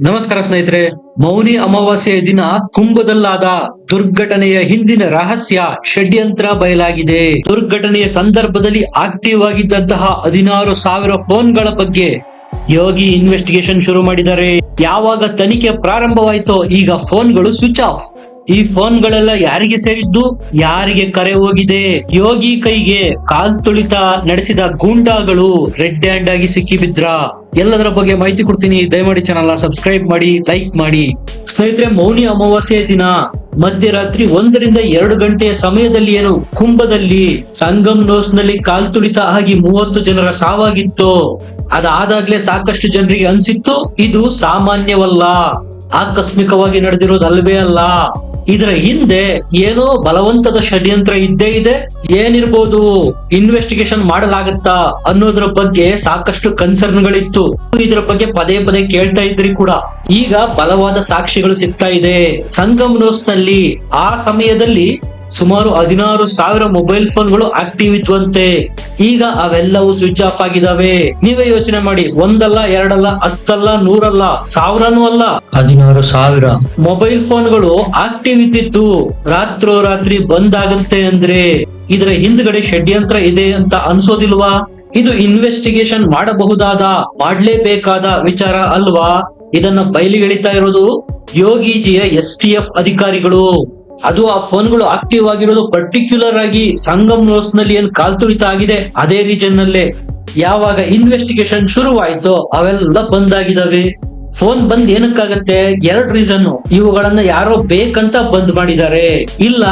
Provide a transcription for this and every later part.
ನಮಸ್ಕಾರ ಸ್ನೇಹಿತರೆ. ಮೌನಿ ಅಮಾವಾಸ್ಯೆಯ ದಿನ ಕುಂಭದಲ್ಲಾದ ದುರ್ಘಟನೆಯ ಹಿಂದಿನ ರಹಸ್ಯ ಷಡ್ಯಂತ್ರ ಬಯಲಾಗಿದೆ. ದುರ್ಘಟನೆಯ ಸಂದರ್ಭದಲ್ಲಿ ಆಕ್ಟಿವ್ ಆಗಿದ್ದಂತಹ 16,000 ಫೋನ್ಗಳ ಬಗ್ಗೆ ಯೋಗಿ ಇನ್ವೆಸ್ಟಿಗೇಷನ್ ಶುರು ಮಾಡಿದ್ದಾರೆ. ಯಾವಾಗ ತನಿಖೆ ಪ್ರಾರಂಭವಾಯಿತೋ ಈಗ ಫೋನ್ಗಳು ಸ್ವಿಚ್ ಆಫ್. ಈ ಫೋನ್ಗಳೆಲ್ಲ ಯಾರಿಗೆ ಸೇರಿದ್ದು, ಯಾರಿಗೆ ಕರೆ ಹೋಗಿದೆ? ಯೋಗಿ ಕೈಗೆ ಕಾಲ್ ತುಳಿತ ನಡೆಸಿದ ಗೂಂಡಾಗಳು ರೆಡ್ ಹ್ಯಾಂಡ್ ಆಗಿ ಸಿಕ್ಕಿಬಿದ್ರ. ಎಲ್ಲದರ ಬಗ್ಗೆ ಮಾಹಿತಿ ಕೊಡ್ತೀನಿ. ದಯಮಾಡಿ ಚಾನಲ್ ಸಬ್ಸ್ಕ್ರೈಬ್ ಮಾಡಿ, ಲೈಕ್ ಮಾಡಿ. ಸ್ನೇಹಿತರೆ, ಮೌನಿ ಅಮಾವಾಸ್ಯೆ ದಿನ ಮಧ್ಯರಾತ್ರಿ 1 ರಿಂದ 2 ಗಂಟೆಯ ಸಮಯದಲ್ಲಿ ಕುಂಭದಲ್ಲಿ ಸಂಗಮ್ ನೋಸ್ ನಲ್ಲಿ ಕಾಲ್ ತುಳಿತ ಆಗಿ 30 ಜನರ ಸಾವಾಗಿತ್ತು. ಅದಾದಾಗ್ಲೇ ಸಾಕಷ್ಟು ಜನರಿಗೆ ಅನ್ಸಿತ್ತು ಇದು ಸಾಮಾನ್ಯವಲ್ಲ, ಆಕಸ್ಮಿಕವಾಗಿ ನಡೆದಿರೋದಲ್ವೇ ಅಲ್ಲ, ಇದರ ಹಿಂದೆ ಏನೋ ಬಲವಂತದ ಷಡ್ಯಂತ್ರ ಇದ್ದೇ ಇದೆ. ಏನಿರ್ಬೋದು, ಇನ್ವೆಸ್ಟಿಗೇಷನ್ ಮಾಡಲಾಗತ್ತಾ ಅನ್ನೋದ್ರ ಬಗ್ಗೆ ಸಾಕಷ್ಟು ಕನ್ಸರ್ನ್ ಗಳಿತ್ತು. ಇದರ ಬಗ್ಗೆ ಪದೇ ಪದೇ ಕೇಳ್ತಾ ಇದ್ರಿ ಕೂಡ. ಈಗ ಬಲವಾದ ಸಾಕ್ಷಿಗಳು ಸಿಗ್ತಾ ಇದೆ. ಸಂಗಮ್ ನೋಸ್ ನಲ್ಲಿ ಆ ಸಮಯದಲ್ಲಿ ಸುಮಾರು 16,000 ಮೊಬೈಲ್ ಫೋನ್ಗಳು ಆಕ್ಟಿವ್ ಇದ್ವಂತೆ. ಈಗ ಅವೆಲ್ಲವೂ ಸ್ವಿಚ್ ಆಫ್ ಆಗಿದಾವೆ. ನೀವೇ ಯೋಚನೆ ಮಾಡಿ, 1 ಅಲ್ಲ 2 ಅಲ್ಲ 10 ಅಲ್ಲ 100 ಅಲ್ಲ 1000 ಅಲ್ಲ 16,000 ಮೊಬೈಲ್ ಫೋನ್ಗಳು ಆಕ್ಟಿವ್ ಇದ್ದಿದ್ದು ರಾತ್ರೋರಾತ್ರಿ ಬಂದ್ ಆಗುತ್ತೆ ಅಂದ್ರೆ ಇದರ ಹಿಂದ್ಗಡೆ ಷಡ್ಯಂತ್ರ ಇದೆ ಅಂತ ಅನ್ಸೋದಿಲ್ವಾ? ಇದು ಇನ್ವೆಸ್ಟಿಗೇಷನ್ ಮಾಡಲೇಬೇಕಾದ ವಿಚಾರ ಅಲ್ವಾ? ಇದನ್ನ ಬಯಲಿಗೆಳಿತಾ ಇರೋದು ಯೋಗಿಜಿಯ STF ಅಧಿಕಾರಿಗಳು. ಅದು ಆ ಫೋನ್ಗಳು ಆಕ್ಟಿವ್ ಆಗಿರೋದು ಪರ್ಟಿಕ್ಯುಲರ್ ಆಗಿ ಸಂಗಮ್ ನೋಸ್ ನಲ್ಲಿ ಏನ್ ಕಾಲ್ ತುಳಿತ ಆಗಿದೆ ಅದೇ ರೀಜನ್ ನಲ್ಲೇ. ಯಾವಾಗ ಇನ್ವೆಸ್ಟಿಗೇಷನ್ ಶುರುವಾಯ್ತೋ ಅವೆಲ್ಲ ಬಂದ್ ಆಗಿದಾವೆ. ಫೋನ್ ಬಂದ್ ಏನಕ್ಕಾಗತ್ತೆ? 2 ರೀಸನ್. ಇವುಗಳನ್ನ ಯಾರೋ ಬೇಕಂತ ಬಂದ್ ಮಾಡಿದ್ದಾರೆ, ಇಲ್ಲ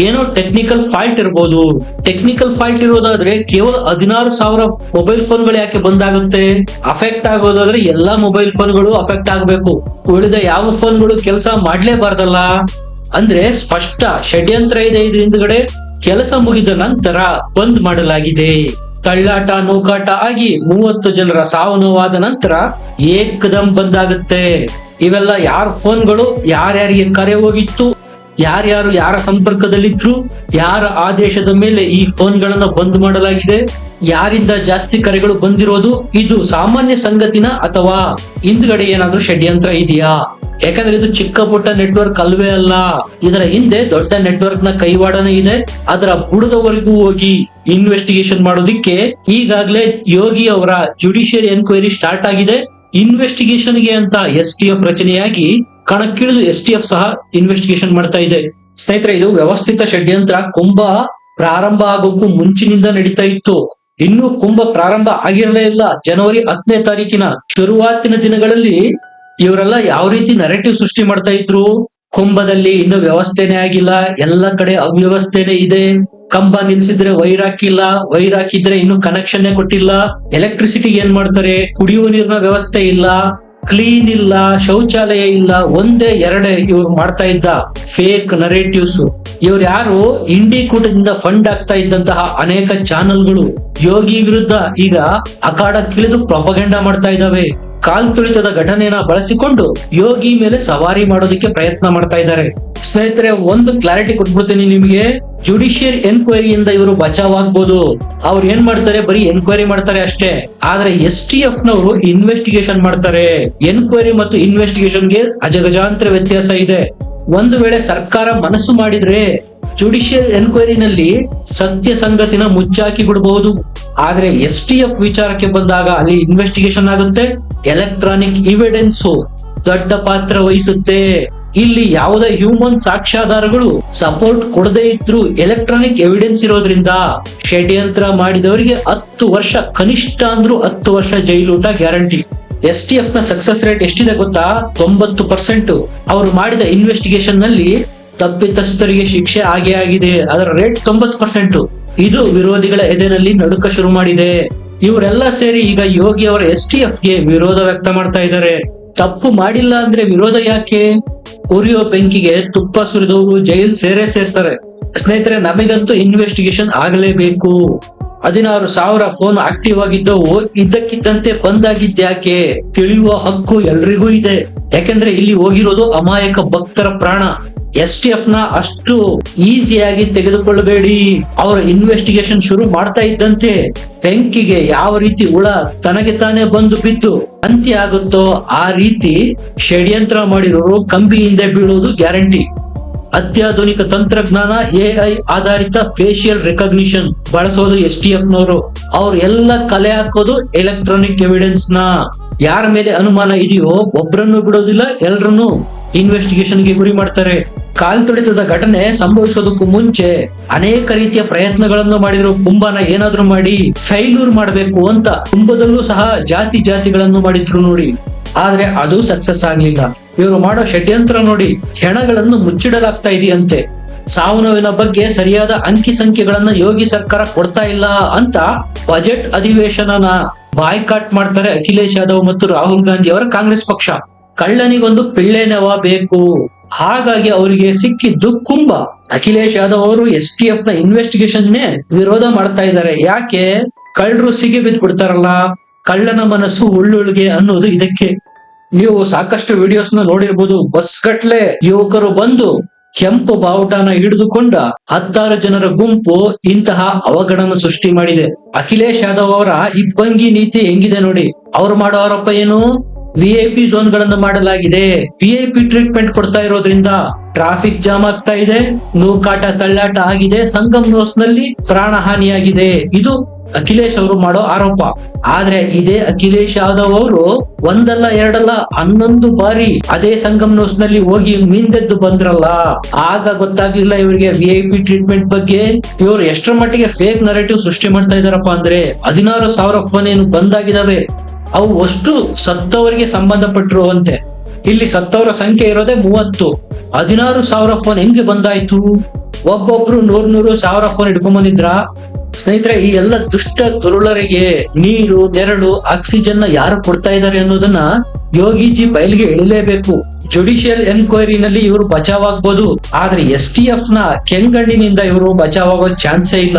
ಏನೋ ಟೆಕ್ನಿಕಲ್ ಫಾಲ್ಟ್ ಇರ್ಬೋದು. ಟೆಕ್ನಿಕಲ್ ಫಾಲ್ಟ್ ಇರೋದಾದ್ರೆ ಕೇವಲ 16,000 ಮೊಬೈಲ್ ಫೋನ್ಗಳು ಯಾಕೆ ಬಂದ್ ಆಗುತ್ತೆ? ಅಫೆಕ್ಟ್ ಆಗೋದಾದ್ರೆ ಎಲ್ಲಾ ಮೊಬೈಲ್ ಫೋನ್ಗಳು ಅಫೆಕ್ಟ್ ಆಗಬೇಕು, ಉಳಿದ ಯಾವ ಫೋನ್ಗಳು ಕೆಲಸ ಮಾಡ್ಲೇಬಾರ್ದಲ್ಲ. ಅಂದ್ರೆ ಸ್ಪಷ್ಟ ಷಡ್ಯಂತ್ರ ಇದೆ. ಇದ್ರ ಹಿಂದ್ಗಡೆ ಕೆಲಸ ಮುಗಿದ ನಂತರ ಬಂದ್ ಮಾಡಲಾಗಿದೆ. ತಳ್ಳಾಟ ನೂಕಾಟ ಆಗಿ 30 ಜನರ ಸಾವು ನೋವಾದ ನಂತರ ಏಕದಂ ಬಂದಾಗುತ್ತೆ. ಇವೆಲ್ಲ ಯಾರ ಫೋನ್ಗಳು, ಯಾರ್ಯಾರಿಗೆ ಕರೆ ಹೋಗಿತ್ತು, ಯಾರ್ಯಾರು ಯಾರ ಸಂಪರ್ಕದಲ್ಲಿದ್ರು, ಯಾರ ಆದೇಶದ ಮೇಲೆ ಈ ಫೋನ್ಗಳನ್ನ ಬಂದ್ ಮಾಡಲಾಗಿದೆ, ಯಾರಿಂದ ಜಾಸ್ತಿ ಕರೆಗಳು ಬಂದಿರೋದು, ಇದು ಸಾಮಾನ್ಯ ಸಂಗತಿನ ಅಥವಾ ಹಿಂದ್ಗಡೆ ಏನಾದ್ರೂ ಷಡ್ಯಂತ್ರ ಇದೆಯಾ? ಯಾಕಂದ್ರೆ ಇದು ಚಿಕ್ಕ ಪುಟ್ಟ ನೆಟ್ವರ್ಕ್ ಅಲ್ವೇ ಅಲ್ಲ, ಇದರ ಹಿಂದೆ ದೊಡ್ಡ ನೆಟ್ವರ್ಕ್ ನ ಕೈವಾಡನೆ ಇದೆ. ಅದರ ಬುಡದವರೆಗೂ ಹೋಗಿ ಇನ್ವೆಸ್ಟಿಗೇಷನ್ ಮಾಡೋದಿಕ್ಕೆ ಈಗಾಗಲೇ ಯೋಗಿ ಅವರ ಜುಡಿಷಿಯರಿ ಎನ್ಕ್ವೈರಿ ಸ್ಟಾರ್ಟ್ ಆಗಿದೆ. ಇನ್ವೆಸ್ಟಿಗೇಷನ್ ಗೆ ಅಂತ STF ರಚನೆಯಾಗಿ ಕಣಕ್ಕಿಳಿದು STF ಸಹ ಇನ್ವೆಸ್ಟಿಗೇಷನ್ ಮಾಡ್ತಾ ಇದೆ. ಸ್ನೇಹಿತರೆ, ಇದು ವ್ಯವಸ್ಥಿತ ಷಡ್ಯಂತ್ರ ಕುಂಭ ಪ್ರಾರಂಭ ಆಗೋಕ್ಕೂ ಮುಂಚಿನಿಂದ ನಡೀತಾ ಇತ್ತು. ಇನ್ನು ಕುಂಭ ಪ್ರಾರಂಭ ಆಗಿರಲೇ ಇಲ್ಲ. ಜನವರಿ 10ನೇ ತಾರೀಕಿನ ಶುರುವಾತಿನ ದಿನಗಳಲ್ಲಿ ಇವರೆಲ್ಲ ಯಾವ ರೀತಿ ನರೇಟಿವ್ ಸೃಷ್ಟಿ ಮಾಡ್ತಾ ಇದ್ರು? ಕುಂಭದಲ್ಲಿ ಇನ್ನು ವ್ಯವಸ್ಥೆನೇ ಆಗಿಲ್ಲ, ಎಲ್ಲ ಕಡೆ ಅವ್ಯವಸ್ಥೆನೇ ಇದೆ. ಕಂಬ ನಿಲ್ಸಿದ್ರೆ ವೈರ್ ಹಾಕಿಲ್ಲ, ವೈರ್ ಹಾಕಿದ್ರೆ ಇನ್ನು ಕನೆಕ್ಷನ್ ಕೊಟ್ಟಿಲ್ಲ. ಎಲೆಕ್ಟ್ರಿಸಿಟಿ ಏನ್ ಮಾಡ್ತಾರೆ? ಕುಡಿಯುವ ನೀರಿನ ವ್ಯವಸ್ಥೆ ಇಲ್ಲ, ಕ್ಲೀನ್ ಇಲ್ಲ, ಶೌಚಾಲಯ ಇಲ್ಲ. ಒಂದೇ ಎರಡೇ ಇವ್ರು ಮಾಡ್ತಾ ಇದ್ದ ಫೇಕ್ ನರೇಟಿವ್ಸ್. ಇವ್ರು ಯಾರು? ಇಂಡಿ ಕೂಟದಿಂದ ಫಂಡ್ ಆಗ್ತಾ ಇದ್ದಂತಹ ಅನೇಕ ಚಾನೆಲ್ಗಳು ಯೋಗಿ ವಿರುದ್ಧ ಈಗ ಅಖಾಡಕ್ಕಿಳಿದು ಪ್ರೊಪಗಂಡಾ ಮಾಡ್ತಾ ಇದ್ದಾವೆ. ಕಾಲ್ ತುಳಿತದ ಘಟನೆಯನ್ನ ಬಳಸಿಕೊಂಡು ಯೋಗಿ ಮೇಲೆ ಸವಾರಿ ಮಾಡೋದಕ್ಕೆ ಪ್ರಯತ್ನ ಮಾಡ್ತಾ ಇದ್ದಾರೆ. ಸ್ನೇಹಿತರೆ, ಒಂದು ಕ್ಲಾರಿಟಿ ಕೊಟ್ಬಿಡ್ತೀನಿ ನಿಮಗೆ. ಜುಡಿಷಿಯಲ್ ಎನ್ಕ್ವೈರಿಯಿಂದ ಇವರು ಬಚಾವ್ ಆಗ್ಬೋದು. ಅವ್ರು ಏನ್ ಮಾಡ್ತಾರೆ? ಬರೀ ಎನ್ಕ್ವೈರಿ ಮಾಡ್ತಾರೆ ಅಷ್ಟೇ. ಆದ್ರೆ STF ನವರು ಇನ್ವೆಸ್ಟಿಗೇಷನ್ ಮಾಡ್ತಾರೆ. ಎನ್ಕ್ವೈರಿ ಮತ್ತು ಇನ್ವೆಸ್ಟಿಗೇಷನ್ ಗೆ ಅಜಗಜಾಂತರ ವ್ಯತ್ಯಾಸ ಇದೆ. ಒಂದು ವೇಳೆ ಸರ್ಕಾರ ಮನಸ್ಸು ಮಾಡಿದ್ರೆ ಜುಡಿಷಿಯಲ್ ಎನ್ಕ್ವೈರಿನಲ್ಲಿ ಸತ್ಯ ಸಂಗತಿನ ಮುಚ್ಚಾಕಿ ಬಿಡಬಹುದು. ಆದ್ರೆ STF ವಿಚಾರಕ್ಕೆ ಬಂದಾಗ ಅಲ್ಲಿ ಇನ್ವೆಸ್ಟಿಗೇಷನ್ ಆಗುತ್ತೆ. ಎಲೆಕ್ಟ್ರಾನಿಕ್ ಎವಿಡೆನ್ಸ್ ದೊಡ್ಡ ಪಾತ್ರ ವಹಿಸುತ್ತೆ. ಇಲ್ಲಿ ಯಾವುದೇ ಹ್ಯೂಮನ್ ಸಾಕ್ಷ್ಯಾಧಾರಗಳು ಸಪೋರ್ಟ್ ಕೊಡದೇ ಇದ್ರು ಎಲೆಕ್ಟ್ರಾನಿಕ್ ಎವಿಡೆನ್ಸ್ ಇರೋದ್ರಿಂದ ಷಡ್ಯಂತ್ರ ಮಾಡಿದವರಿಗೆ 10 ವರ್ಷ, ಕನಿಷ್ಠ ಅಂದ್ರೂ 10 ವರ್ಷ ಜೈಲೂಟ ಗ್ಯಾರಂಟಿ. STF ನ ಸಕ್ಸಸ್ ರೇಟ್ ಎಷ್ಟಿದೆ ಗೊತ್ತಾ? 90%. ಅವರು ಮಾಡಿದ ಇನ್ವೆಸ್ಟಿಗೇಷನ್ ನಲ್ಲಿ ತಪ್ಪಿತಸ್ಥರಿಗೆ ಶಿಕ್ಷೆ ಆಗೇ ಆಗಿದೆ. ಅದರ ರೇಟ್ 90%. ಇದು ವಿರೋಧಿಗಳ ಎದೆನಲ್ಲಿ ನಡುಕ ಶುರು ಮಾಡಿದೆ. ಇವರೆಲ್ಲ ಸೇರಿ ಈಗ ಯೋಗಿ ಅವರ STF ಗೆ ವಿರೋಧ ವ್ಯಕ್ತ ಮಾಡ್ತಾ ಇದ್ದಾರೆ. ತಪ್ಪು ಮಾಡಿಲ್ಲ ಅಂದ್ರೆ ವಿರೋಧ ಯಾಕೆ? ಉರಿಯೋ ಬೆಂಕಿಗೆ ತುಪ್ಪ ಸುರಿದವರು ಜೈಲ್ ಸೇರ್ತಾರೆ. ಸ್ನೇಹಿತರೆ, ನಮಗಂತೂ ಇನ್ವೆಸ್ಟಿಗೇಷನ್ ಆಗಲೇಬೇಕು. 16,000 ಫೋನ್ ಆಕ್ಟಿವ್ ಆಗಿದ್ದವು ಇದ್ದಕ್ಕಿದ್ದಂತೆ ಬಂದ್ ಆಗಿದ್ಯಾಕೆ? ತಿಳಿಯುವ ಹಕ್ಕು ಎಲ್ರಿಗೂ ಇದೆ. ಯಾಕಂದ್ರೆ ಇಲ್ಲಿ ಹೋಗಿರೋದು ಅಮಾಯಕ ಭಕ್ತರ ಪ್ರಾಣ. STF ನ ಅಷ್ಟು ಈಸಿಯಾಗಿ ತೆಗೆದುಕೊಳ್ಳಬೇಡಿ. ಅವರ ಇನ್ವೆಸ್ಟಿಗೇಷನ್ ಶುರು ಮಾಡ್ತಾ ಇದ್ದಂತೆ ಬೆಂಕಿಗೆ ಯಾವ ರೀತಿ ಹುಳ ತನಗೆ ತಾನೇ ಬಂದು ಬಿದ್ದು ಅಂತ್ಯ ಆಗುತ್ತೋ ಆ ರೀತಿ ಷಡ್ಯಂತ್ರ ಮಾಡಿರೋರು ಕಂಬಿಯಿಂದ ಬೀಳುವುದು ಗ್ಯಾರಂಟಿ. ಅತ್ಯಾಧುನಿಕ ತಂತ್ರಜ್ಞಾನ AI ಆಧಾರಿತ ಫೇಶಿಯಲ್ ರೆಕಗ್ನಿಷನ್ ಬಳಸೋದು STF ನವರು. ಅವ್ರು ಎಲ್ಲ ಕಲೆ ಹಾಕೋದು ಎಲೆಕ್ಟ್ರಾನಿಕ್ ಎವಿಡೆನ್ಸ್ ನ. ಯಾರ ಮೇಲೆ ಅನುಮಾನ ಇದೆಯೋ ಒಬ್ಬರನ್ನು ಬಿಡೋದಿಲ್ಲ, ಎಲ್ಲರನ್ನು ಇನ್ವೆಸ್ಟಿಗೇಷನ್ ಗೆ ಗುರಿ ಮಾಡ್ತಾರೆ. ಕಾಲ್ತುಳಿತದ ಘಟನೆ ಸಂಭವಿಸೋದಕ್ಕೂ ಮುಂಚೆ ಅನೇಕ ರೀತಿಯ ಪ್ರಯತ್ನಗಳನ್ನು ಮಾಡಿದ್ರು. ಕುಂಭನ ಏನಾದ್ರೂ ಮಾಡಿ ಫೈಲ್ಯೂರ್ ಮಾಡಬೇಕು ಅಂತ ಕುಂಭದಲ್ಲೂ ಸಹ ಜಾತಿಗಳನ್ನು ಮಾಡಿದ್ರು ನೋಡಿ. ಆದ್ರೆ ಅದು ಸಕ್ಸಸ್ ಆಗ್ಲಿಲ್ಲ. ಇವರು ಮಾಡೋ ಷಡ್ಯಂತ್ರ ನೋಡಿ, ಹೆಣಗಳನ್ನು ಮುಚ್ಚಿಡಲಾಗ್ತಾ ಇದೆಯಂತೆ. ಸಾವು ನೋವಿನ ಬಗ್ಗೆ ಸರಿಯಾದ ಅಂಕಿ ಸಂಖ್ಯೆಗಳನ್ನ ಯೋಗಿ ಸರ್ಕಾರ ಕೊಡ್ತಾ ಇಲ್ಲ ಅಂತ ಬಜೆಟ್ ಅಧಿವೇಶನನ ಬಾಯ್ಕಾಟ್ ಮಾಡ್ತಾರೆ ಅಖಿಲೇಶ್ ಯಾದವ್ ಮತ್ತು ರಾಹುಲ್ ಗಾಂಧಿ ಅವರ ಕಾಂಗ್ರೆಸ್ ಪಕ್ಷ. ಕಳ್ಳನಿಗೊಂದು ಪಿಳ್ಳೆನವ ಬೇಕು, ಹಾಗಾಗಿ ಅವರಿಗೆ ಸಿಕ್ಕಿದ್ದು ಕುಂಭ. ಅಖಿಲೇಶ್ ಯಾದವ್ ಅವರು STF ನ ಇನ್ವೆಸ್ಟಿಗೇಷನ್ ವಿರೋಧ ಮಾಡ್ತಾ ಇದ್ದಾರೆ. ಯಾಕೆ? ಕಳ್ಳರು ಸಿಗಿ ಬಿದ್ದು ಬಿಡ್ತಾರಲ್ಲ, ಕಳ್ಳನ ಮನಸ್ಸು ಉಳ್ಳುಳ್ಗೆ ಅನ್ನೋದು ಇದಕ್ಕೆ. ನೀವು ಸಾಕಷ್ಟು ವಿಡಿಯೋಸ್ ನ ನೋಡಿರ್ಬೋದು. ಬಸ್ ಗಟ್ಲೆ ಯುವಕರು ಬಂದು ಕೆಂಪು ಬಾವುಟನ ಹಿಡಿದುಕೊಂಡ 16 ಜನರ ಗುಂಪು ಇಂತಹ ಅವಘಡನ ಸೃಷ್ಟಿ ಮಾಡಿದೆ. ಅಖಿಲೇಶ್ ಯಾದವ್ ಅವರ ಇಬ್ಬಂಗಿ ನೀತಿ ಹೆಂಗಿದೆ ನೋಡಿ. ಅವ್ರು ಮಾಡೋ ಆರೋಪ ಏನು? VIP ಝೋನ್ ಗಳನ್ನು ಮಾಡಲಾಗಿದೆ. VIP ಟ್ರೀಟ್ಮೆಂಟ್ ಕೊಡ್ತಾ ಇರೋದ್ರಿಂದ ಟ್ರಾಫಿಕ್ ಜಾಮ್ ಆಗ್ತಾ ಇದೆ, ನೂಕಾಟ ತಳ್ಳಾಟ ಆಗಿದೆ, ಸಂಗಮ್ ನೋಸ್ ನಲ್ಲಿ ಪ್ರಾಣ ಹಾನಿಯಾಗಿದೆ. ಇದು ಅಖಿಲೇಶ್ ಅವರು ಮಾಡೋ ಆರೋಪ. ಆದ್ರೆ ಇದೇ ಅಖಿಲೇಶ್ ಯಾದವ್ ಅವರು ಒಂದಲ್ಲ ಎರಡಲ್ಲ 11 ಬಾರಿ ಅದೇ ಸಂಗಮ್ ನೋಸ್ ನಲ್ಲಿ ಹೋಗಿ ಮಿಂದೆದ್ದು ಬಂದ್ರಲ್ಲ. ಆಗ ಗೊತ್ತಾಗ್ಲಿಲ್ಲ ಇವರಿಗೆ VIP ಟ್ರೀಟ್ಮೆಂಟ್ ಬಗ್ಗೆ. ಇವರು ಎಷ್ಟರ ಮಟ್ಟಿಗೆ ಫೇಕ್ ನರೇಟಿವ್ ಸೃಷ್ಟಿ ಮಾಡ್ತಾ ಇದಾರಪ್ಪ ಅಂದ್ರೆ 16,000 ಫೋನ್ ಏನು ಬಂದಾಗಿದಾವೆ, ಅವು ಅಷ್ಟು ಸತ್ತವರಿಗೆ ಸಂಬಂಧಪಟ್ಟಿರುವಂತೆ. ಇಲ್ಲಿ ಸತ್ತವರ ಸಂಖ್ಯೆ ಇರೋದೇ 30. 16,000 ಫೋನ್ ಹೆಂಗೆ ಬಂದಾಯ್ತು? ಒಬ್ಬೊಬ್ರು 100,000 ಫೋನ್ ಇಟ್ಕೊಂಡ್ ಬಂದಿದ್ರ? ಸ್ನೇಹಿತರೆ, ಈ ಎಲ್ಲ ದುಷ್ಟ ದುರುಳರಿಗೆ ನೀರು, ನೆರಳು, ಆಕ್ಸಿಜನ್ ನ ಯಾರು ಕೊಡ್ತಾ ಇದ್ದಾರೆ ಅನ್ನೋದನ್ನ ಯೋಗಿಜಿ ಬಯಲಿಗೆ ಎಳಿಲೇಬೇಕು. ಜುಡಿಷಿಯಲ್ ಎನ್ಕ್ವೈರಿನಲ್ಲಿ ಇವರು ಬಚಾವಾಗ್ಬೋದು, ಆದ್ರೆ STF ನ ಕೆಂಗಣ್ಣಿನಿಂದ ಇವರು ಬಚಾವಾಗೋ ಚಾನ್ಸೇ ಇಲ್ಲ.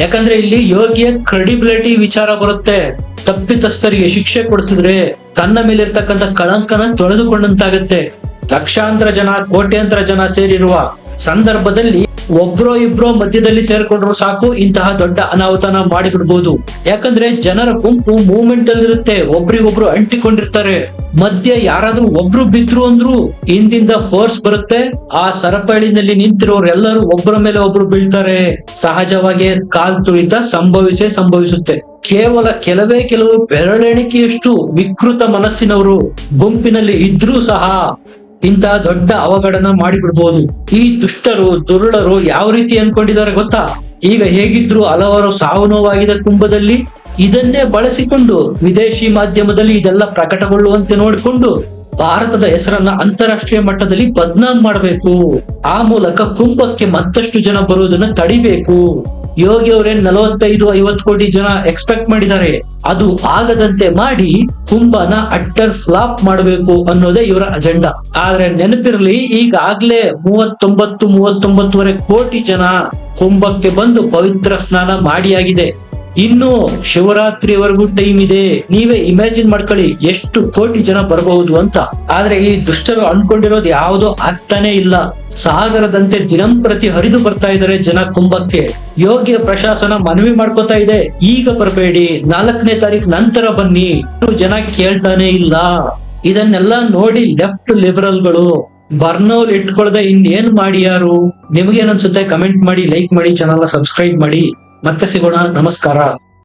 ಯಾಕಂದ್ರೆ ಇಲ್ಲಿ ಯೋಗಿಯ ಕ್ರೆಡಿಬಿಲಿಟಿ ವಿಚಾರ ಬರುತ್ತೆ. ತಪ್ಪಿತಸ್ಥರಿಗೆ ಶಿಕ್ಷೆ ಕೊಡಿಸಿದ್ರೆ ತನ್ನ ಮೇಲೆ ಇರ್ತಕ್ಕಂಥ ಕಳಂಕನ ತೊಳೆದುಕೊಂಡಂತಾಗತ್ತೆ. ಲಕ್ಷಾಂತರ ಜನ, ಕೋಟ್ಯಾಂತರ ಜನ ಸೇರಿರುವ ಸಂದರ್ಭದಲ್ಲಿ ಒಬ್ರೋ ಇಬ್ರೋ ಮಧ್ಯದಲ್ಲಿ ಸೇರ್ಕೊಂಡ್ರು ಸಾಕು, ಇಂತಹ ದೊಡ್ಡ ಅನಾಹುತನ ಮಾಡಿಬಿಡ್ಬೋದು. ಯಾಕಂದ್ರೆ ಜನರ ಗುಂಪು ಮೂವ್ಮೆಂಟ್ ಅಲ್ಲಿ ಇರುತ್ತೆ, ಒಬ್ರಿಗೊಬ್ರು ಅಂಟಿಕೊಂಡಿರ್ತಾರೆ. ಮಧ್ಯ ಯಾರಾದ್ರೂ ಒಬ್ರು ಬಿದ್ರು ಅಂದ್ರು ಹಿಂದಿಂದ ಫೋರ್ಸ್ ಬರುತ್ತೆ. ಆ ಸರಪಳಿನಲ್ಲಿ ನಿಂತಿರೋರೆಲ್ಲರೂ ಒಬ್ಬರ ಮೇಲೆ ಒಬ್ರು ಬೀಳ್ತಾರೆ. ಸಹಜವಾಗಿ ಕಾಲ್ತುಳಿತ ಸಂಭವಿಸುತ್ತೆ. ಕೇವಲ ಕೆಲವು ಬೆರಳೆಣಿಕೆಯಷ್ಟು ವಿಕೃತ ಮನಸ್ಸಿನವರು ಗುಂಪಿನಲ್ಲಿ ಇದ್ರೂ ಸಹ ಇಂತಹ ದೊಡ್ಡ ಅವಘಡನ ಮಾಡಿಬಿಡ್ಬೋದು. ಈ ದುಷ್ಟರು, ದುರುಳರು ಯಾವ ರೀತಿ ಅನ್ಕೊಂಡಿದ್ದಾರೆ ಗೊತ್ತಾ? ಈಗ ಹೇಗಿದ್ರು ಹಲವಾರು ಸಾವು ನೋವಾಗಿದೆ ಕುಂಭದಲ್ಲಿ. ಇದನ್ನೇ ಬಳಸಿಕೊಂಡು ವಿದೇಶಿ ಮಾಧ್ಯಮದಲ್ಲಿ ಇದೆಲ್ಲ ಪ್ರಕಟಗೊಳ್ಳುವಂತೆ ನೋಡಿಕೊಂಡು ಭಾರತದ ಹೆಸರನ್ನ ಅಂತಾರಾಷ್ಟ್ರೀಯ ಮಟ್ಟದಲ್ಲಿ ಬದ್ನಾಮ್ ಮಾಡಬೇಕು. ಆ ಮೂಲಕ ಕುಂಭಕ್ಕೆ ಮತ್ತಷ್ಟು ಜನ ಬರುವುದನ್ನ ತಡಿಬೇಕು. ಯೋಗಿ ಅವರೇ 45-50 ಕೋಟಿ ಜನ ಎಕ್ಸ್ಪೆಕ್ಟ್ ಮಾಡಿದ್ದಾರೆ. ಅದು ಆಗದಂತೆ ಮಾಡಿ ಕುಂಭನ ಅಟ್ಟರ್ ಫ್ಲಾಪ್ ಮಾಡಬೇಕು ಅನ್ನೋದೇ ಇವರ ಅಜೆಂಡಾ. ಆದ್ರೆ ನೆನಪಿರ್ಲಿ, ಈಗಾಗ್ಲೇ 39-39.5 ಕೋಟಿ ಜನ ಕುಂಭಕ್ಕೆ ಬಂದು ಪವಿತ್ರ ಸ್ನಾನ ಮಾಡಿಯಾಗಿದೆ. ಇನ್ನು ಶಿವರಾತ್ರಿವರೆಗೂ ಟೈಮ್ ಇದೆ. ನೀವೇ ಇಮ್ಯಾಜಿನ್ ಮಾಡ್ಕೊಳ್ಳಿ ಎಷ್ಟು ಕೋಟಿ ಜನ ಬರಬಹುದು ಅಂತ. ಆದ್ರೆ ಈ ದುಷ್ಟರು ಅನ್ಕೊಂಡಿರೋದು ಯಾವುದೋ ಆಗ್ತಾನೆ ಇಲ್ಲ. ಸಾಗರದಂತೆ ದಿನಂಪ್ರತಿ ಹರಿದು ಬರ್ತಾ ಇದ್ದಾರೆ ಜನ ಕುಂಭಕ್ಕೆ. ಯೋಗ್ಯ ಪ್ರಶಾಸನ ಮನವಿ ಮಾಡ್ಕೋತಾ ಇದೆ, ಈಗ ಬರಬೇಡಿ, 4ನೇ ತಾರೀಕು ನಂತರ ಬನ್ನಿ. ಜನ ಕೇಳ್ತಾನೆ ಇಲ್ಲ. ಇದನ್ನೆಲ್ಲ ನೋಡಿ ಲೆಫ್ಟ್ ಲಿಬರಲ್ಗಳು ಬರ್ನೋಲ್ ಇಟ್ಕೊಳ್ಳದೆ ಇನ್ನೇನ್ ಮಾಡಿ ಯಾರು? ನಿಮ್ಗೇನ್ ಅನ್ಸುತ್ತೆ? ಕಮೆಂಟ್ ಮಾಡಿ, ಲೈಕ್ ಮಾಡಿ, ಚಾನಲ್ ಸಬ್ಸ್ಕ್ರೈಬ್ ಮಾಡಿ. ಮತ್ತೆ ಸಿಗೋಣ. ನಮಸ್ಕಾರ.